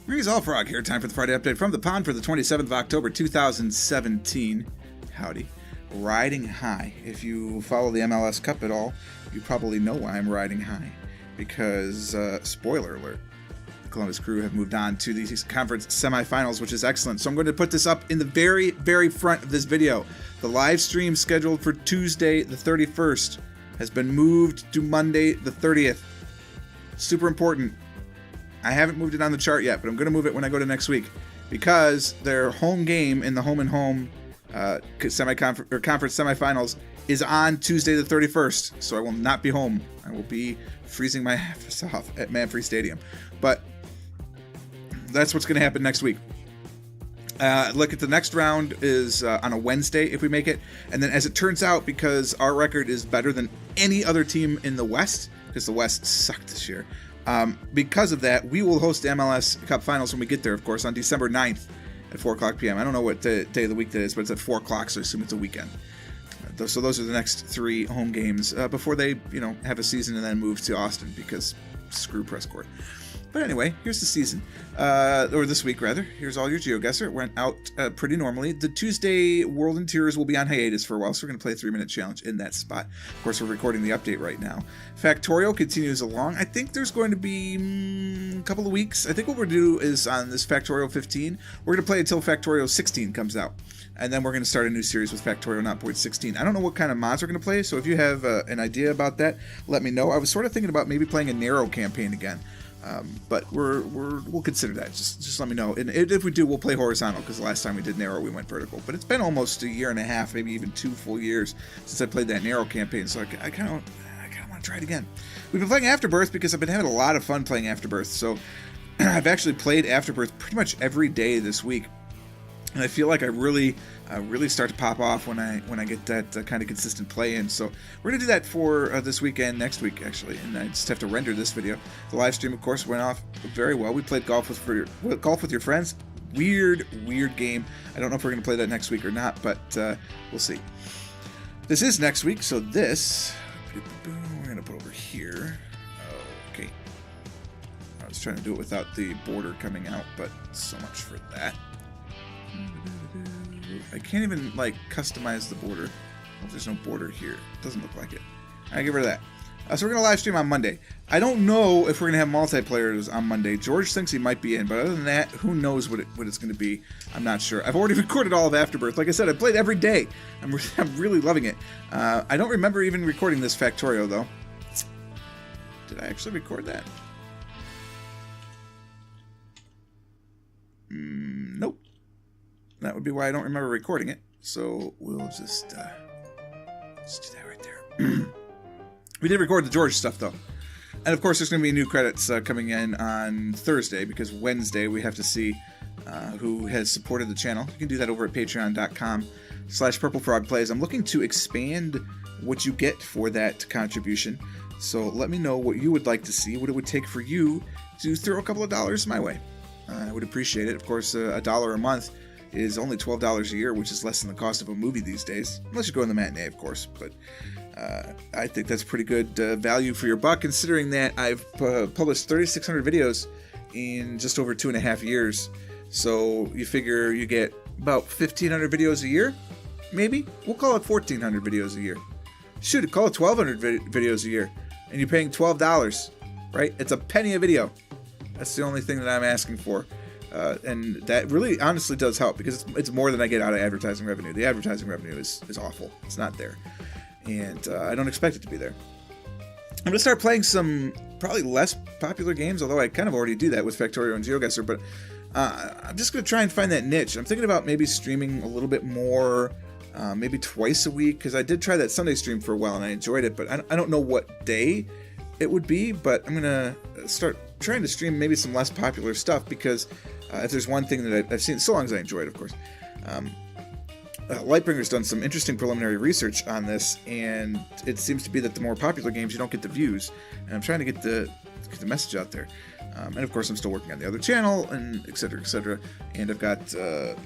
Greetings all, Frog here. Time for the Friday update from the pond for the 27th of October, 2017. Howdy. Riding high. If you follow the MLS Cup at all, you probably know why I'm riding high. Because, spoiler alert, the Columbus Crew have moved on to the conference semifinals, which is excellent. So I'm going to put this up in the very, very front of this video. The live stream scheduled for Tuesday the 31st has been moved to Monday the 30th. Super important. I haven't moved it on the chart yet, but I'm going to move it when I go to next week because their home game in the home and home conference semifinals is on Tuesday the 31st. So I will not be home. I will be freezing my ass off at Manfree Stadium. But that's what's going to happen next week. Look at the next round is on a Wednesday if we make it. And then as it turns out, because our record is better than any other team in the West, because the West sucked this year, because of that, we will host the MLS Cup Finals when we get there, of course, on December 9th at 4 o'clock p.m. I don't know what day of the week that is, but it's at 4 o'clock, so I assume it's a weekend. So those are the next 3 home games before they, have a season and then move to Austin because screw press court. But anyway, here's the season, or this week rather. Here's all your GeoGuessr. It went out pretty normally. The Tuesday World Interiors will be on hiatus for a while, so we're going to play a 3-minute challenge in that spot. Of course, we're recording the update right now. Factorial continues along. I think there's going to be a couple of weeks. I think what we're going to do is on this Factorial 15, we're going to play until Factorial 16 comes out. And then we're going to start a new series with Factorial 9.16. I don't know what kind of mods we're going to play, so if you have an idea about that, let me know. I was sort of thinking about maybe playing a narrow campaign again. But we'll consider that. Just let me know. And if we do, we'll play horizontal because the last time we did narrow, we went vertical. But it's been almost a year and a half, maybe even 2 full years since I played that narrow campaign. So I kind of want to try it again. We've been playing Afterbirth because I've been having a lot of fun playing Afterbirth. So I've actually played Afterbirth pretty much every day this week. And I feel like I really start to pop off when I get that kind of consistent play in. So we're gonna do that for this weekend, next week actually, and I just have to render this video. The live stream, of course, went off very well. We played golf with your friends. Weird game. I don't know if we're gonna play that next week or not, but we'll see. This is next week, so this we're gonna put over here. Okay. I was trying to do it without the border coming out, but so much for that. I can't even customize the border. Well, there's no border here. It doesn't look like it. Alright, get rid of that. So we're gonna live stream on Monday. I don't know if we're gonna have multiplayers on Monday. George thinks he might be in, but other than that, who knows what it's gonna be? I'm not sure. I've already recorded all of Afterbirth. Like I said, I played every day. I'm really loving it. I don't remember even recording this Factorio though. Did I actually record that? Nope. That would be why I don't remember recording it. So we'll just do that right there. We did record the George stuff though. And of course there's going to be new credits coming in on Thursday because Wednesday we have to see who has supported the channel. You can do that over at patreon.com/PurpleFrogPlays. I'm looking to expand what you get for that contribution. So let me know what you would like to see, what it would take for you to throw a couple of dollars my way. I would appreciate it. Of course, $1 a month is only $12 a year, which is less than the cost of a movie these days. Unless you go in the matinee, of course. But I think that's pretty good value for your buck, considering that I've published 3,600 videos in just over 2.5 years. So you figure you get about 1,500 videos a year, maybe? We'll call it 1,400 videos a year. Shoot, call it 1,200 videos a year. And you're paying $12, right? It's a penny a video. That's the only thing that I'm asking for. And that really honestly does help because it's more than I get out of advertising revenue. The advertising revenue is awful. It's not there. And I don't expect it to be there. I'm going to start playing some probably less popular games, although I kind of already do that with Factorio and GeoGuessr, but I'm just going to try and find that niche. I'm thinking about maybe streaming a little bit more, maybe twice a week, because I did try that Sunday stream for a while and I enjoyed it, but I don't know what day it would be, but I'm going to start trying to stream maybe some less popular stuff because if there's one thing that I've seen, so long as I enjoy it, of course. Lightbringer's done some interesting preliminary research on this, and it seems to be that the more popular games, you don't get the views. And I'm trying to get the message out there. And of course, I'm still working on the other channel, and etc., etc. And I've got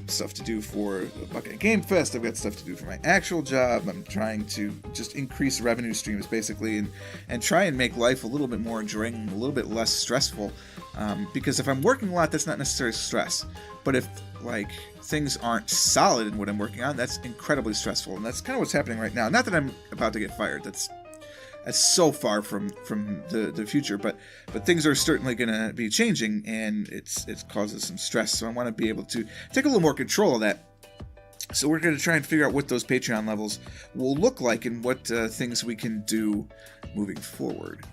stuff to do for Bucket Game Fest. I've got stuff to do for my actual job. I'm trying to just increase revenue streams, basically, and try and make life a little bit more enjoying, a little bit less stressful. Because if I'm working a lot, that's not necessarily stress. But if, like, things aren't solid in what I'm working on, that's incredibly stressful. And that's kind of what's happening right now. Not that I'm about to get fired. That's so far from the future, but things are certainly going to be changing, and it causes some stress. So I want to be able to take a little more control of that. So we're going to try and figure out what those Patreon levels will look like and what things we can do moving forward.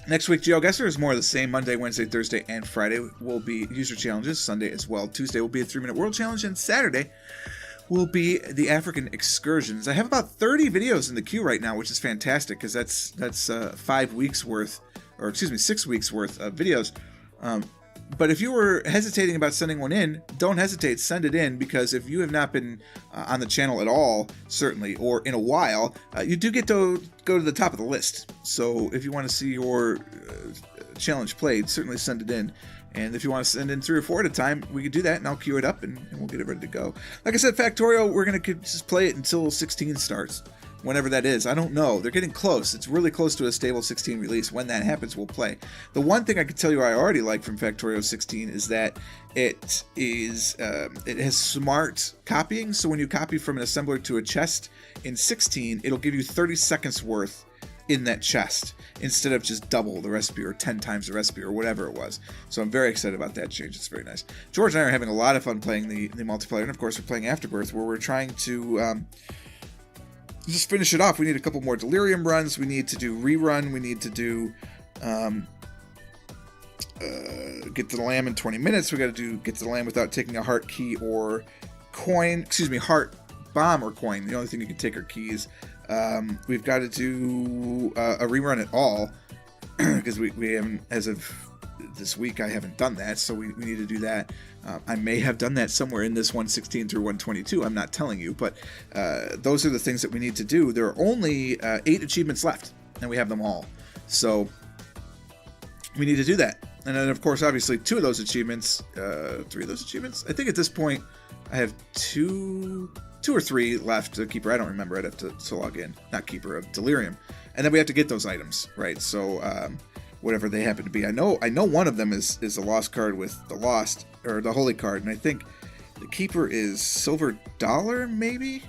Next week, GeoGuessr is more of the same. Monday, Wednesday, Thursday, and Friday will be user challenges. Sunday as well. Tuesday will be a 3-minute world challenge, and Saturday will be the African excursions. I have about 30 videos in the queue right now, which is fantastic, because that's 5 weeks worth, or excuse me, 6 weeks worth of videos. But if you were hesitating about sending one in, don't hesitate, send it in, because if you have not been on the channel at all, certainly, or in a while, you do get to go to the top of the list. So if you want to see your challenge played, certainly send it in. And if you want to send in 3 or 4 at a time, we could do that, and I'll queue it up, and we'll get it ready to go. Like I said, Factorio, we're going to just play it until 16 starts. Whenever that is. I don't know. They're getting close. It's really close to a stable 16 release. When that happens, we'll play. The one thing I can tell you I already like from Factorio 16 is that it has smart copying. So when you copy from an assembler to a chest in 16, it'll give you 30 seconds worth in that chest instead of just double the recipe or 10 times the recipe or whatever it was. So I'm very excited about that change. It's very nice. George and I are having a lot of fun playing the multiplayer, and of course we're playing Afterbirth, where we're trying to just finish it off. We need a couple more delirium runs. We need to do rerun. We need to do get to the lamb in 20 minutes. We got to do get to the lamb without taking a heart key or coin. Excuse me, heart bomb or coin. The only thing you can take are keys. We've got to do a rerun at all, because we haven't, as of this week, I haven't done that, so we need to do that. I may have done that somewhere in this 116 through 122, I'm not telling you, but those are the things that we need to do. There are only 8 achievements left, and we have them all, so we need to do that. And then, of course, obviously, 2 of those achievements, 3 of those achievements, I think at this point, I have 2 or 3 left. Keeper, I don't remember. I'd have to log in. Not Keeper, of Delirium. And then we have to get those items, right? So whatever they happen to be. I know one of them is a lost card with the lost, or the holy card, and I think the Keeper is Silver Dollar, maybe?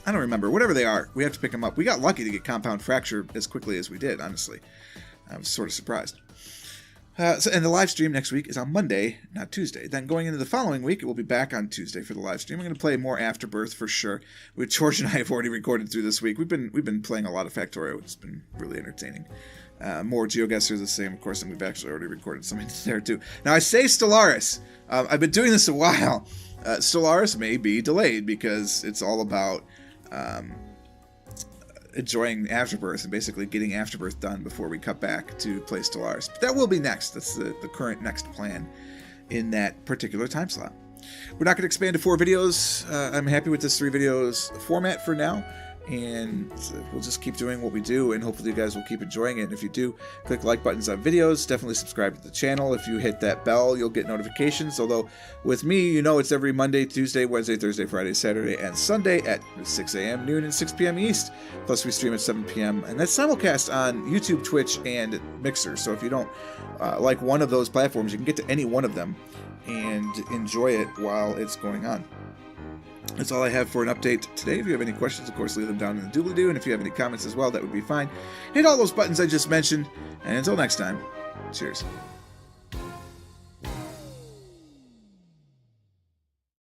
I don't remember. Whatever they are, we have to pick them up. We got lucky to get Compound Fracture as quickly as we did, honestly. I was sort of surprised. And the live stream next week is on Monday, not Tuesday. Then going into the following week, it will be back on Tuesday for the live stream. I'm going to play more Afterbirth for sure, which George and I have already recorded through this week. We've been playing a lot of Factorio. It's been really entertaining. More GeoGuessr is the same, of course, and we've actually already recorded something there too. Now I say Stellaris. I've been doing this a while. Stellaris may be delayed because it's all about enjoying Afterbirth and basically getting Afterbirth done before we cut back to play Stellaris. But that will be next. That's the current next plan in that particular time slot. We're not going to expand to 4 videos. I'm happy with this 3 videos format for now, and we'll just keep doing what we do, and hopefully you guys will keep enjoying it. And if you do, click like buttons on videos. Definitely subscribe to the channel. If you hit that bell, you'll get notifications. Although with me, you know, it's every Monday, Tuesday, Wednesday, Thursday, Friday, Saturday, and Sunday at 6 a.m., noon, and 6 p.m. East. Plus we stream at 7 p.m. and that's simulcast on YouTube, Twitch, and Mixer. So if you don't like one of those platforms, you can get to any one of them and enjoy it while it's going on. That's all I have for an update today. If you have any questions, of course, leave them down in the doobly-doo. And if you have any comments as well, that would be fine. Hit all those buttons I just mentioned. And until next time, cheers.